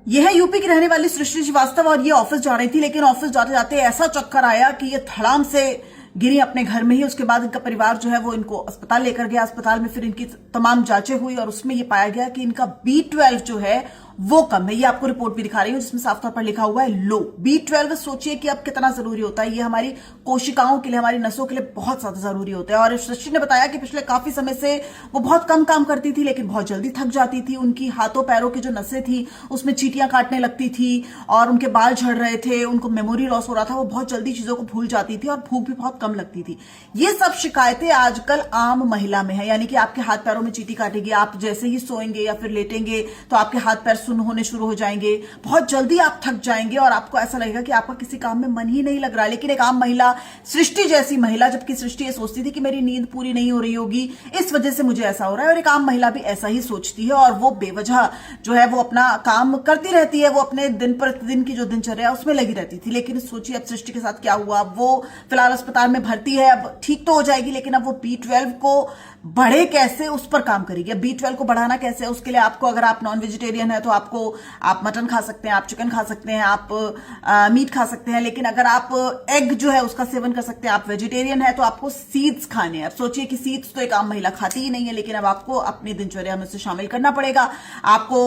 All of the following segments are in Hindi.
यह है यूपी की रहने वाली सृष्टि श्रीवास्तव और ये ऑफिस जा रही थी, लेकिन ऑफिस जाते जाते ऐसा चक्कर आया कि ये धड़ाम से गिरी अपने घर में ही। उसके बाद इनका परिवार जो है वो इनको अस्पताल लेकर गया। अस्पताल में फिर इनकी तमाम जांचें हुई और उसमें ये पाया गया कि इनका B12 जो है वो कम है। ये आपको रिपोर्ट भी दिखा रही हूं जिसमें साफ तौर पर लिखा हुआ है लो। B12 सोचिए कि अब कितना जरूरी होता है। ये हमारी कोशिकाओं के लिए, हमारी नसों के लिए बहुत ज्यादा जरूरी होता है। और सृष्टि ने बताया कि पिछले काफी समय से वो बहुत कम काम करती थी, लेकिन बहुत जल्दी थक जाती थी। उनकी हाथों पैरों की जो नसें थी उसमें चींटियां काटने लगती थी और उनके बाल झड़ रहे थे, उनको मेमोरी लॉस हो रहा था, वो बहुत जल्दी चीजों को भूल जाती थी और भूख भी बहुत कम लगती थी। ये सब शिकायतें आजकल आम महिला में है, यानी कि आपके हाथ पैरों में चींटी काटेगी, आप जैसे ही सोएंगे या फिर लेटेंगे तो आपके हाथ पैर सुन्न होने शुरू हो जाएंगे, बहुत जल्दी आप थक जाएंगे और आपको ऐसा लगेगा कि आपका किसी काम में मन ही नहीं लग रहा। लेकिन एक आम महिला, सृष्टि जैसी महिला, जबकि सृष्टि ये सोचती थी कि मेरी नींद पूरी नहीं हो रही होगी, इस वजह से मुझे ऐसा हो रहा है, और एक आम महिला भी ऐसा ही सोचती है और वो बेवजह जो है वो अपना काम करती रहती है। वो अपने दिन प्रतिदिन की जो दिनचर्या उसमें लगी रहती थी। लेकिन सोचिए अब सृष्टि के साथ क्या हुआ। वो फिलहाल अस्पताल में भर्ती है, अब ठीक तो हो जाएगी, लेकिन अब वो B12 को बढ़े कैसे उस पर काम करेगी। अब B12 को बढ़ाना कैसे है, उसके लिए आपको, अगर आप नॉन वेजिटेरियन है तो आप मटन खा सकते हैं, आप चिकन खा सकते हैं, आप मीट खा सकते हैं। लेकिन अगर आप एग जो है उसका सेवन कर सकते हैं, आप वेजिटेरियन है तो आपको सीड्स खाने हैं। अब सोचिए कि सीड्स तो एक आम महिला खाती ही नहीं है, लेकिन अब आपको अपनी दिनचर्या में से शामिल करना पड़ेगा। आपको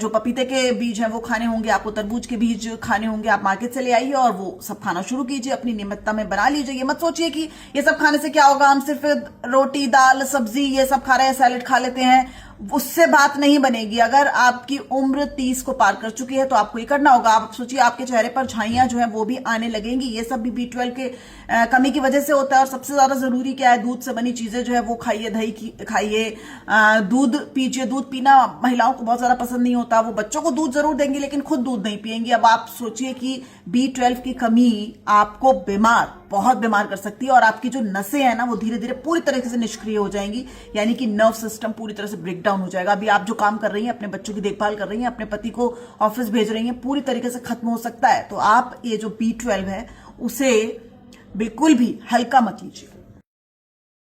जो पपीते के बीज हैं वो खाने होंगे, आपको तरबूज के बीज खाने होंगे। आप मार्केट से ले आइए और वो सब खाना शुरू कीजिए, अपनी नियमितता में बना लीजिए। ये मत सोचिए कि ये सब खाने से क्या होगा, हम सिर्फ रोटी दाल सब्जी ये सब खा रहे हैं, सैलेड खा लेते हैं, उससे बात नहीं बनेगी। अगर आपकी उम्र 30 को पार कर चुकी है तो आपको ये करना होगा। आप सोचिए आपके चेहरे पर झाइयां जो है वो भी आने लगेंगी। ये सब भी B12 के कमी की वजह से होता है। और सबसे ज्यादा जरूरी क्या है, दूध से बनी चीजें जो है वो खाइए, दही खाइए, दूध पीजिए। दूध पीना महिलाओं को बहुत ज्यादा पसंद नहीं होता, वो बच्चों को दूध जरूर देंगी लेकिन खुद दूध नहीं पियेंगी। अब आप सोचिए कि B12 की कमी आपको बहुत बीमार कर सकती है और आपकी जो नसें हैं ना वो धीरे धीरे पूरी तरीके से निष्क्रिय हो जाएंगी, यानी कि नर्व सिस्टम पूरी तरह से ब्रेक डाउन हो जाएगा। अभी आप जो काम कर रही हैं, अपने बच्चों की देखभाल कर रही हैं, अपने पति को ऑफिस भेज रही हैं, पूरी तरीके से खत्म हो सकता है। तो आप ये जो B12 है उसे बिल्कुल भी हल्का मत लीजिए।